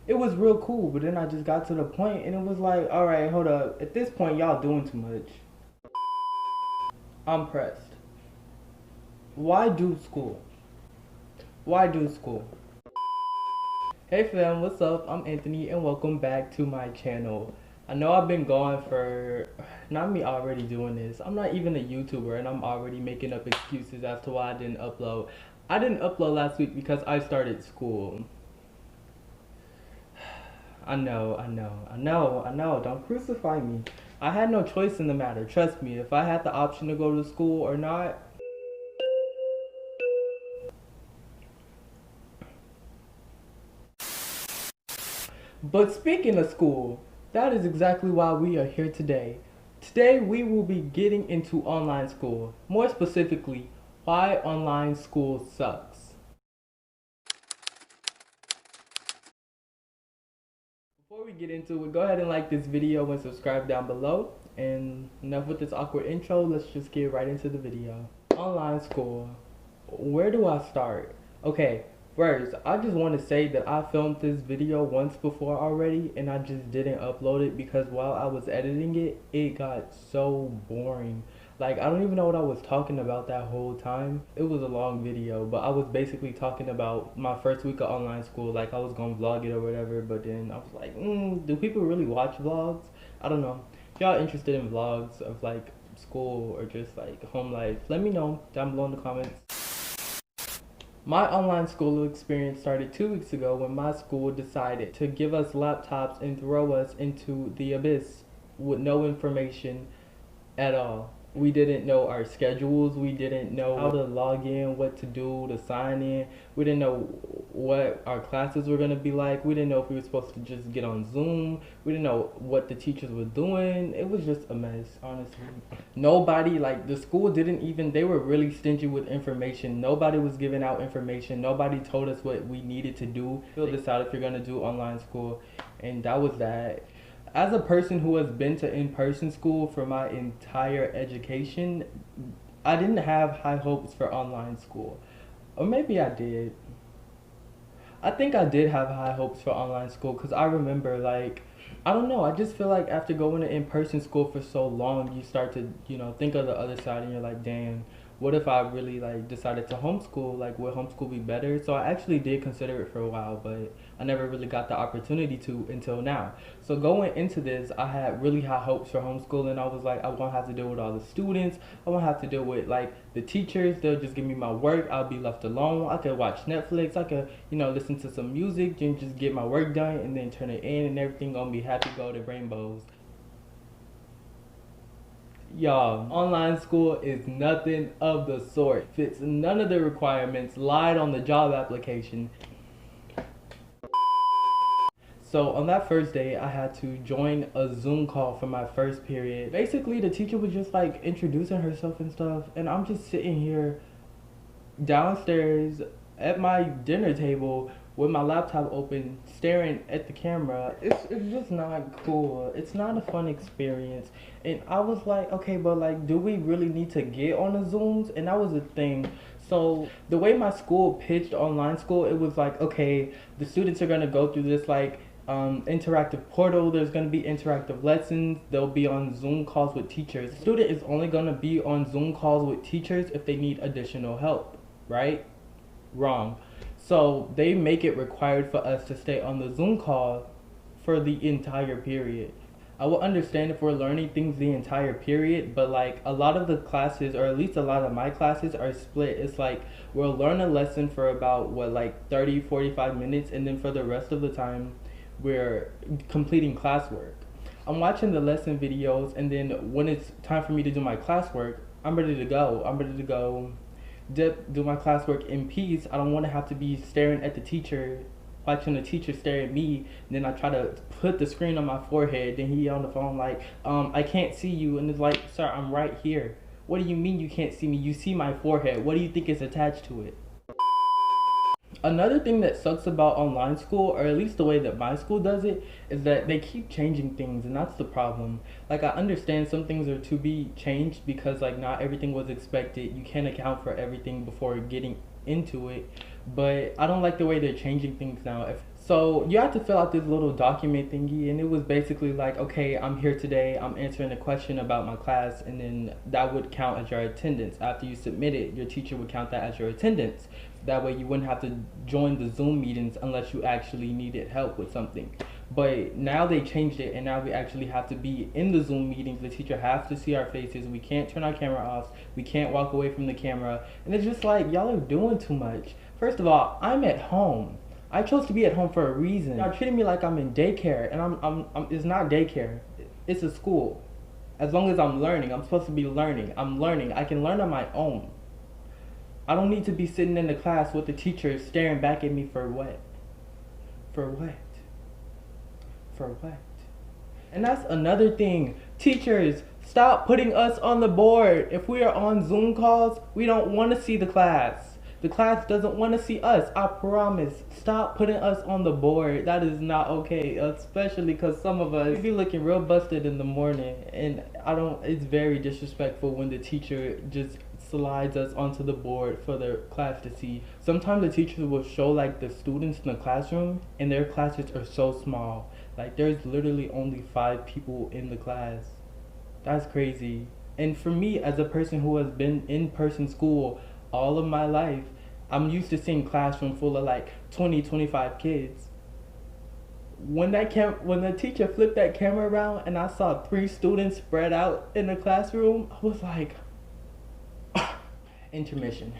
it was real cool. But then I just got to the point and it was like, all right, hold up. At this point, y'all doing too much. I'm pressed. Why do school? Why do school? Hey fam, what's up? I'm Anthony and welcome back to my channel. I know I've been gone for, not me already doing this. I'm not even a YouTuber and I'm already making up excuses as to why I didn't upload. I didn't upload last week because I started school. I know, don't crucify me. I had no choice in the matter, trust me. If I had the option to go to school or not, but speaking of school, that is exactly why we are here today. Today we will be getting into online school. More specifically, why online school sucks. Before we get into it, go ahead and like this video and subscribe down below. And enough with this awkward intro, let's just get right into the video. Online school. Where do I start? Okay. First, I just want to say that I filmed this video once before already and I just didn't upload it because while I was editing it, it got so boring. Like, I don't even know what I was talking about that whole time. It was a long video, but I was basically talking about my first week of online school. Like, I was going to vlog it or whatever, but then I was like, do people really watch vlogs? I don't know. If y'all interested in vlogs of like school or just like home life, let me know down below in the comments. My online school experience started 2 weeks ago when my school decided to give us laptops and throw us into the abyss with no information at all. We didn't know our schedules, we didn't know how to log in, what to do to sign in, we didn't know what our classes were going to be like, we didn't know if we were supposed to just get on Zoom, we didn't know what the teachers were doing. It was just a mess, honestly. Nobody, like the school didn't even, they were really stingy with information. Nobody was giving out information, nobody told us what we needed to do. Fill this out if you're going to do online school, and that was that. As a person who has been to in-person school for my entire education, I didn't have high hopes for online school. Or maybe I did. I think I did have high hopes for online school because I remember, like, I don't know, I just feel like after going to in-person school for so long, you start to, think of the other side and you're like, damn, what if I really like decided to homeschool? Like, would homeschool be better? So I actually did consider it for a while, but I never really got the opportunity to until now. So going into this, I had really high hopes for homeschooling. I was like, I won't have to deal with all the students. I won't have to deal with like the teachers. They'll just give me my work. I'll be left alone. I could watch Netflix. I could, listen to some music and just get my work done and then turn it in and everything gonna be happy golden rainbows. Y'all, online school is nothing of the sort. Fits none of the requirements, lied on the job application. So on that first day, I had to join a Zoom call for my first period. Basically, the teacher was just like introducing herself and stuff, and I'm just sitting here downstairs at my dinner table with my laptop open, staring at the camera. It's just not cool. It's not a fun experience. And I was like, okay, but like, do we really need to get on the Zooms? And that was the thing. So the way my school pitched online school, it was like, okay, the students are gonna go through this like interactive portal. There's going to be interactive lessons. They'll be on Zoom calls with teachers. The student is only going to be on Zoom calls with teachers if they need additional help, right? Wrong. So they make it required for us to stay on the Zoom call for the entire period. I will understand if we're learning things the entire period, but like a lot of the classes, or at least a lot of my classes, are split. It's like we'll learn a lesson for about like 30-45 minutes, and then for the rest of the time we're completing classwork. I'm watching the lesson videos, and then when it's time for me to do my classwork, I'm ready to go. Do my classwork in peace. I don't want to have to be staring at the teacher, watching the teacher stare at me, and then I try to put the screen on my forehead, then he on the phone like, I can't see you, and it's like, sir, I'm right here. What do you mean you can't see me? You see my forehead. What do you think is attached to it? Another thing that sucks about online school, or at least the way that my school does it, is that they keep changing things, and that's the problem. Like, I understand some things are to be changed because like not everything was expected. You can't account for everything before getting into it, but I don't like the way they're changing things now. So you had to fill out this little document thingy, and it was basically like, okay, I'm here today, I'm answering a question about my class, and then that would count as your attendance. After you submit it, your teacher would count that as your attendance. That way you wouldn't have to join the Zoom meetings unless you actually needed help with something. But now they changed it, and now we actually have to be in the Zoom meetings. The teacher has to see our faces. We can't turn our camera off. We can't walk away from the camera. And it's just like, y'all are doing too much. First of all, I'm at home. I chose to be at home for a reason. Y'all treating me like I'm in daycare, and I'm it's not daycare. It's a school. As long as I'm learning, I'm supposed to be learning. I'm learning. I can learn on my own. I don't need to be sitting in the class with the teacher staring back at me for what? For what? For what? And that's another thing. Teachers, stop putting us on the board. If we are on Zoom calls, we don't want to see the class. The class doesn't want to see us. I promise. Stop putting us on the board. That is not okay. Especially because some of us be looking real busted in the morning. And it's very disrespectful when the teacher just slides us onto the board for the class to see. Sometimes the teachers will show like the students in the classroom, and their classes are so small. Like there's literally only 5 people in the class. That's crazy. And for me, as a person who has been in person school all of my life, I'm used to seeing classroom full of like 20-25 kids. When the teacher flipped that camera around and I saw 3 students spread out in the classroom, I was like, intermission.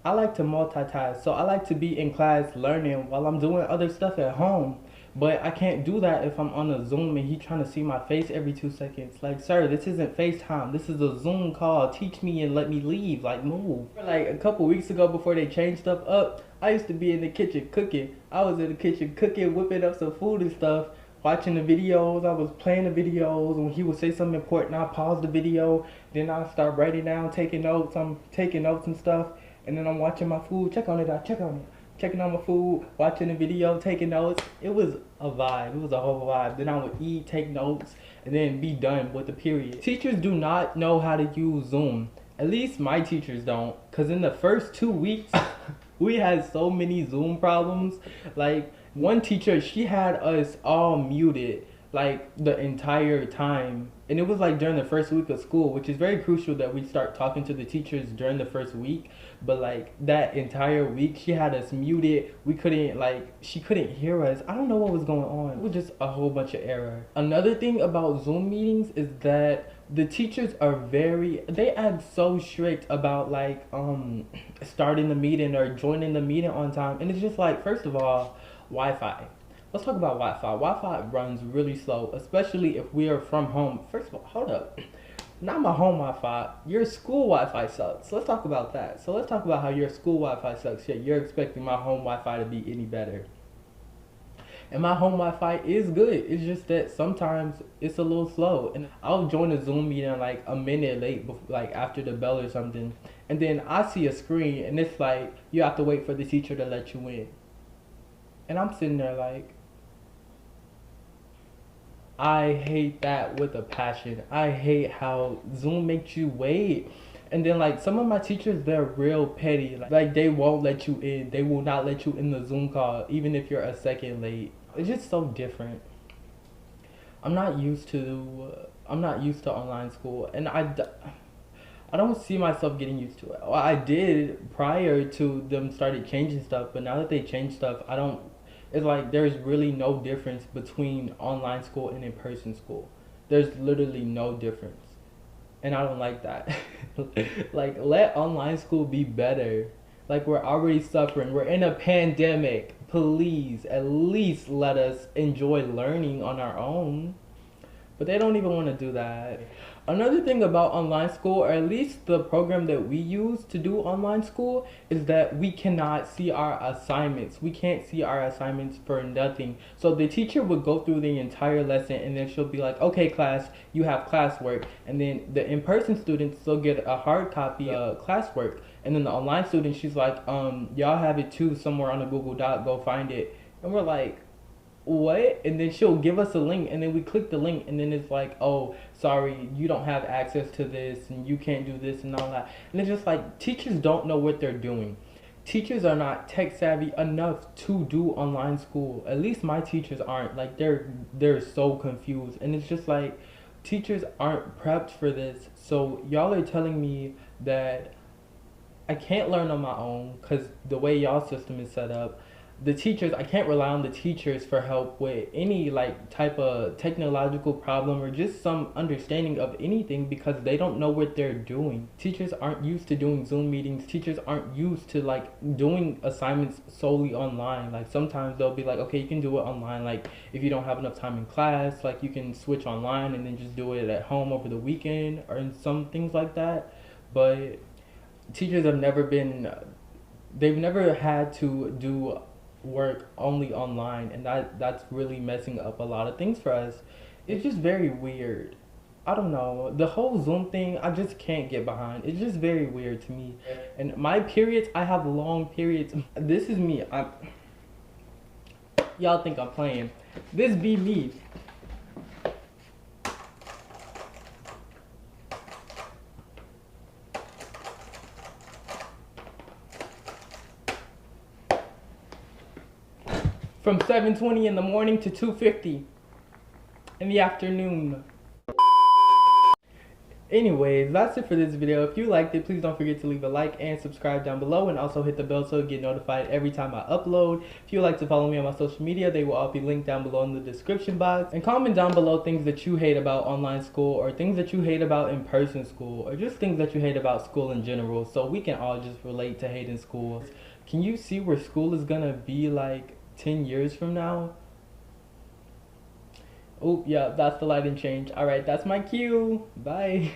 I like to multitask, so I like to be in class learning while I'm doing other stuff at home. But I can't do that if I'm on a Zoom and he's trying to see my face every 2 seconds. Like, sir, this isn't FaceTime. This is a Zoom call. Teach me and let me leave. Like, move. Like, a couple weeks ago before they changed stuff up, I used to be in the kitchen cooking. I was in the kitchen cooking, whipping up some food and stuff, watching the videos. I was playing the videos. When he would say something important, I pause the video. Then I start writing down, taking notes. I'm taking notes and stuff. And then I'm watching my food. Check on it. I check on it. Checking on my food, watching the video, taking notes. It was a vibe. It was a whole vibe. Then I would eat, take notes, and then be done with the period. Teachers do not know how to use Zoom. At least my teachers don't. Because in the first 2 weeks, we had so many Zoom problems. Like, one teacher, she had us all muted like the entire time. And it was like during the first week of school, which is very crucial that we start talking to the teachers during the first week. But like that entire week, she had us muted. We couldn't, like, she couldn't hear us. I don't know what was going on. It was just a whole bunch of error. Another thing about Zoom meetings is that the teachers are they act so strict about like starting the meeting or joining the meeting on time. And it's just like, first of all, Wi-Fi. Let's talk about Wi-Fi. Wi-Fi runs really slow, especially if we are from home. First of all, hold up. Not my home Wi-Fi. Your school Wi-Fi sucks. Let's talk about that. So let's talk about how your school Wi-Fi sucks, yet you're expecting my home Wi-Fi to be any better. And my home Wi-Fi is good. It's just that sometimes it's a little slow. And I'll join a Zoom meeting like a minute late, like after the bell or something. And then I see a screen and it's like, you have to wait for the teacher to let you in. And I'm sitting there like, I hate that with a passion. I hate how Zoom makes you wait. And then like some of my teachers, they're real petty. Like they won't let you in. They will not let you in the Zoom call even if you're a second late. It's just so different. I'm not used to online school, and I don't see myself getting used to it. Well, I did prior to them started changing stuff, but now that they changed stuff, it's like there's really no difference between online school and in-person school. There's literally no difference. And I don't like that. Like, let online school be better. Like, we're already suffering. We're in a pandemic. Please, at least let us enjoy learning on our own. But they don't even want to do that. Another thing about online school, or at least the program that we use to do online school, is that we cannot see our assignments. We can't see our assignments for nothing. So the teacher would go through the entire lesson and then she'll be like, okay class, you have classwork. And then the in-person students will get a hard copy of classwork. And then the online students, she's like, y'all have it too somewhere on the Google Doc, go find it. And we're like, what? And then she'll give us a link, and then we click the link, and then it's like, oh, sorry, you don't have access to this, and you can't do this and all that. And it's just like, teachers don't know what they're doing. Teachers are not tech savvy enough to do online school. At least my teachers aren't. Like, they're so confused, and it's just like, teachers aren't prepped for this. So y'all are telling me that I can't learn on my own because the way y'all system is set up. The teachers, I can't rely on the teachers for help with any like type of technological problem or just some understanding of anything because they don't know what they're doing. Teachers aren't used to doing Zoom meetings. Teachers aren't used to like doing assignments solely online. Like sometimes they'll be like, okay, you can do it online. Like if you don't have enough time in class, like you can switch online and then just do it at home over the weekend or in some things like that. But teachers have never been, they've never had to do work only online, and that's really messing up a lot of things for us. It's just very weird. I don't know, the whole Zoom thing I just can't get behind. It's just very weird to me. And my periods, I have long periods. This is me. Y'all think I'm playing. This be me. From 7:20 in the morning to 2:50 in the afternoon. Anyways, that's it for this video. If you liked it, please don't forget to leave a like and subscribe down below, and also hit the bell so you get notified every time I upload. If you would like to follow me on my social media, they will all be linked down below in the description box. And comment down below things that you hate about online school, or things that you hate about in-person school, or just things that you hate about school in general, so we can all just relate to hating school. Can you see where school is gonna be like 10 years from now? Oh, yeah, that's the lighting change. Alright, that's my cue. Bye.